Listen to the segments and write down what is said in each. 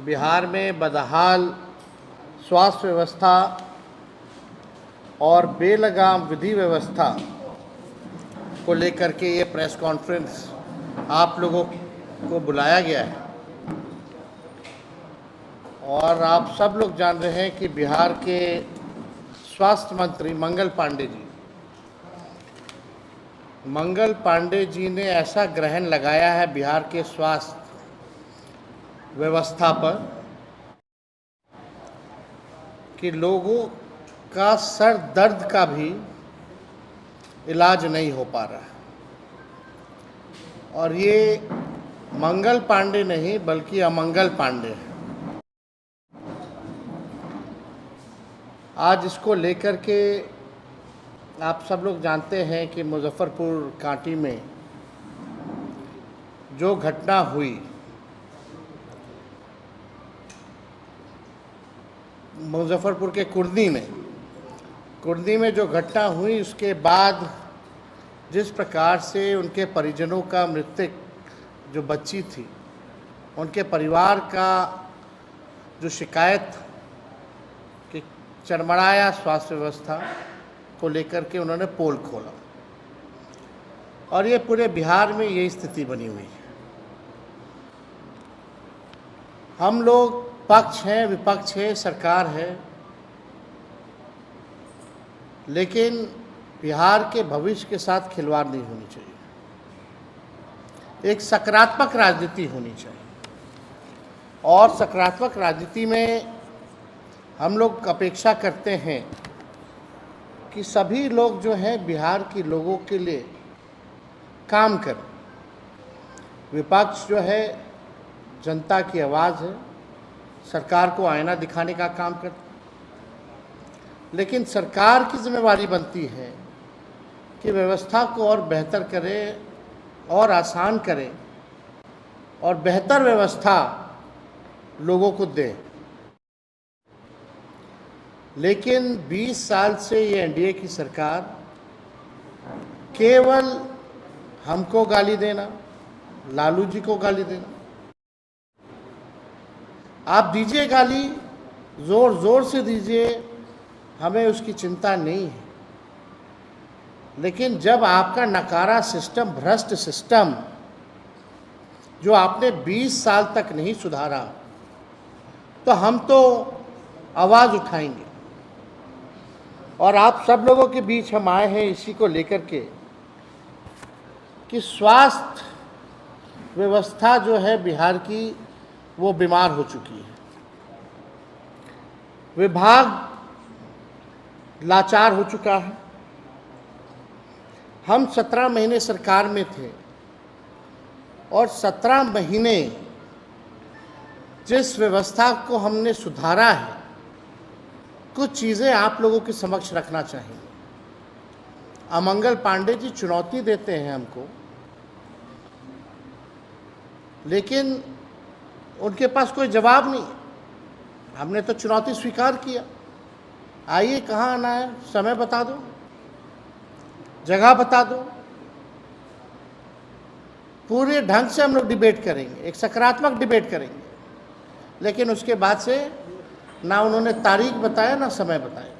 बिहार में बदहाल स्वास्थ्य व्यवस्था और बेलगाम विधि व्यवस्था को लेकर के ये प्रेस कॉन्फ्रेंस आप लोगों को बुलाया गया है। और आप सब लोग जान रहे हैं कि बिहार के स्वास्थ्य मंत्री मंगल पांडे जी ने ऐसा ग्रहण लगाया है बिहार के स्वास्थ्य व्यवस्था पर कि लोगों का सर दर्द का भी इलाज नहीं हो पा रहा है। और ये मंगल पांडे नहीं बल्कि अमंगल पांडे है। आज इसको लेकर के आप सब लोग जानते हैं कि मुजफ्फरपुर कांटी में जो घटना हुई, मुजफ्फरपुर के कुर्दी में जो घटना हुई, उसके बाद जिस प्रकार से उनके परिजनों का मृतक जो बच्ची थी, उनके परिवार का जो शिकायत कि चरमराया स्वास्थ्य व्यवस्था को लेकर के उन्होंने पोल खोला और ये पूरे बिहार में यही स्थिति बनी हुई है। हम लोग पक्ष हैं, विपक्ष है, सरकार है, लेकिन बिहार के भविष्य के साथ खिलवाड़ नहीं होनी चाहिए। एक सकारात्मक राजनीति होनी चाहिए और सकारात्मक राजनीति में हम लोग अपेक्षा करते हैं कि सभी लोग जो हैं बिहार के लोगों के लिए काम करें। विपक्ष जो है जनता की आवाज़ है, सरकार को आईना दिखाने का काम करता है, लेकिन सरकार की जिम्मेवारी बनती है कि व्यवस्था को और बेहतर करे और आसान करे और बेहतर व्यवस्था लोगों को दे। लेकिन 20 साल से ये एनडीए की सरकार केवल हमको गाली देना, लालू जी को गाली देना, आप दीजिए गाली, ज़ोर ज़ोर से दीजिए, हमें उसकी चिंता नहीं है। लेकिन जब आपका नकारा सिस्टम, भ्रष्ट सिस्टम जो आपने 20 साल तक नहीं सुधारा, तो हम तो आवाज़ उठाएंगे। और आप सब लोगों के बीच हम आए हैं इसी को लेकर के कि स्वास्थ्य व्यवस्था जो है बिहार की, वो बीमार हो चुकी है। विभाग लाचार हो चुका है। हम 17 महीने सरकार में थे और 17 महीने जिस व्यवस्था को हमने सुधारा है, कुछ चीज़ें आप लोगों के समक्ष रखना चाहिए। अमंगल पांडे जी चुनौती देते हैं हमको, लेकिन उनके पास कोई जवाब नहीं। हमने तो चुनौती स्वीकार किया, आइए कहाँ आना है, समय बता दो, जगह बता दो, पूरे ढंग से हम लोग डिबेट करेंगे, एक सकारात्मक डिबेट करेंगे। लेकिन उसके बाद से ना उन्होंने तारीख बताया ना समय बताया।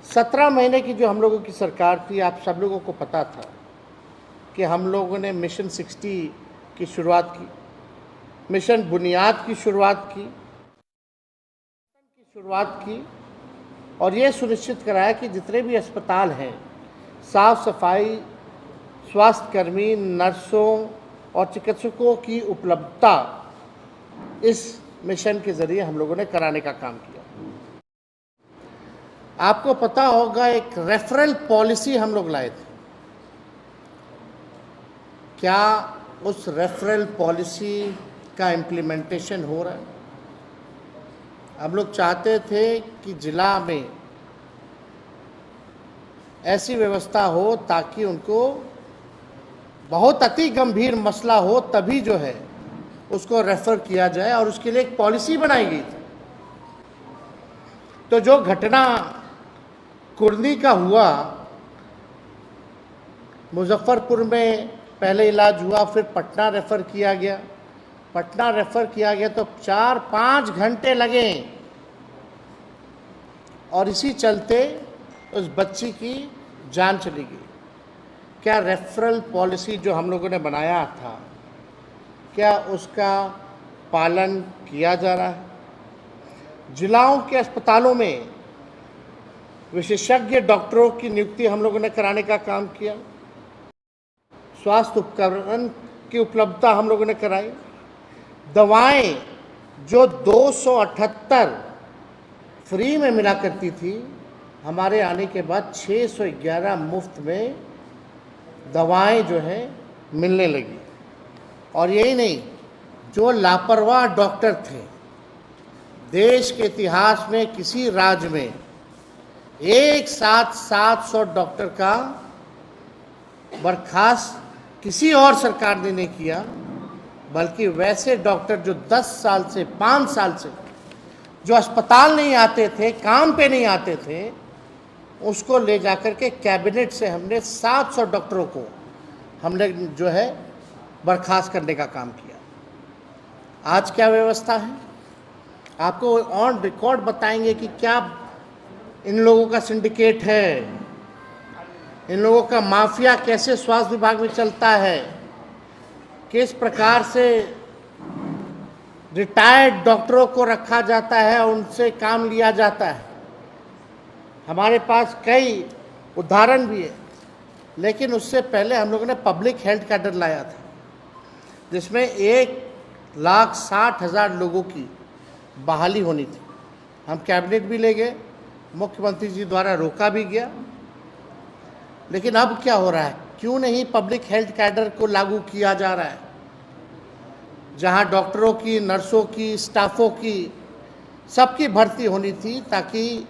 17 महीने की जो हम लोगों की सरकार थी, आप सब लोगों को पता था कि हम लोगों ने मिशन 60 की शुरुआत की, मिशन बुनियाद की शुरुआत की और ये सुनिश्चित कराया कि जितने भी अस्पताल हैं, साफ सफाई, स्वास्थ्यकर्मी, नर्सों और चिकित्सकों की उपलब्धता इस मिशन के ज़रिए हम लोगों ने कराने का काम किया। आपको पता होगा एक रेफरल पॉलिसी हम लोग लाए थे। क्या उस रेफरल पॉलिसी का इम्प्लीमेंटेशन हो रहा है? हम लोग चाहते थे कि जिला में ऐसी व्यवस्था हो ताकि उनको बहुत अति गंभीर मसला हो तभी जो है उसको रेफर किया जाए, और उसके लिए एक पॉलिसी बनाई गई थी। तो जो घटना कुर्दी का हुआ, मुजफ्फरपुर में पहले इलाज हुआ, फिर पटना रेफ़र किया गया पटना रेफर किया गया तो 4-5 घंटे लगे और इसी चलते उस बच्ची की जान चली गई। क्या रेफरल पॉलिसी जो हम लोगों ने बनाया था, क्या उसका पालन किया जा रहा है? जिलाओं के अस्पतालों में विशेषज्ञ डॉक्टरों की नियुक्ति हम लोगों ने कराने का काम किया। स्वास्थ्य उपकरण की उपलब्धता हम लोगों ने कराई। दवाएं जो 278 फ्री में मिला करती थी, हमारे आने के बाद 611 मुफ्त में दवाएं जो है मिलने लगी। और यही नहीं, जो लापरवाह डॉक्टर थे, देश के इतिहास में किसी राज्य में एक साथ 700 डॉक्टर का बर्खास्त किसी और सरकार ने नहीं किया, बल्कि वैसे डॉक्टर जो 10 साल से 5 साल से जो अस्पताल नहीं आते थे, काम पे नहीं आते थे, उसको ले जाकर के कैबिनेट से हमने 700 डॉक्टरों को हमने जो है बर्खास्त करने का काम किया। आज क्या व्यवस्था है, आपको ऑन रिकॉर्ड बताएंगे कि क्या इन लोगों का सिंडिकेट है, इन लोगों का माफिया कैसे स्वास्थ्य विभाग में चलता है, किस प्रकार से रिटायर्ड डॉक्टरों को रखा जाता है, उनसे काम लिया जाता है। हमारे पास कई उदाहरण भी है। लेकिन उससे पहले हम लोगों ने पब्लिक हेल्थ कैडर लाया था, जिसमें 1,60,000 लोगों की बहाली होनी थी। हम कैबिनेट भी ले गए, मुख्यमंत्री जी द्वारा रोका भी गया। लेकिन अब क्या हो रहा है, क्यों नहीं पब्लिक हेल्थ कैडर को लागू किया जा रहा है, जहां डॉक्टरों की, नर्सों की, स्टाफों की, सबकी भर्ती होनी थी, ताकि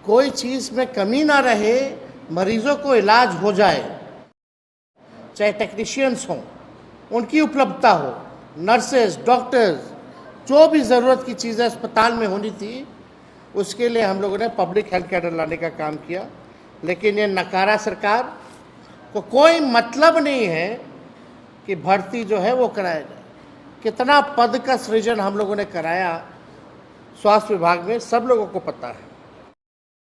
कोई चीज़ में कमी ना रहे, मरीजों को इलाज हो जाए। चाहे टेक्नीशियंस हों, उनकी उपलब्धता हो, नर्सेज, डॉक्टर्स, जो भी ज़रूरत की चीज़ें अस्पताल में होनी थी, उसके लिए हम लोगों ने पब्लिक हेल्थ कैडर लाने का काम किया। लेकिन ये नकारा सरकार को कोई मतलब नहीं है कि भर्ती जो है वो कराया जाए। कितना पद का सृजन हम लोगों ने कराया स्वास्थ्य विभाग में, सब लोगों को पता है।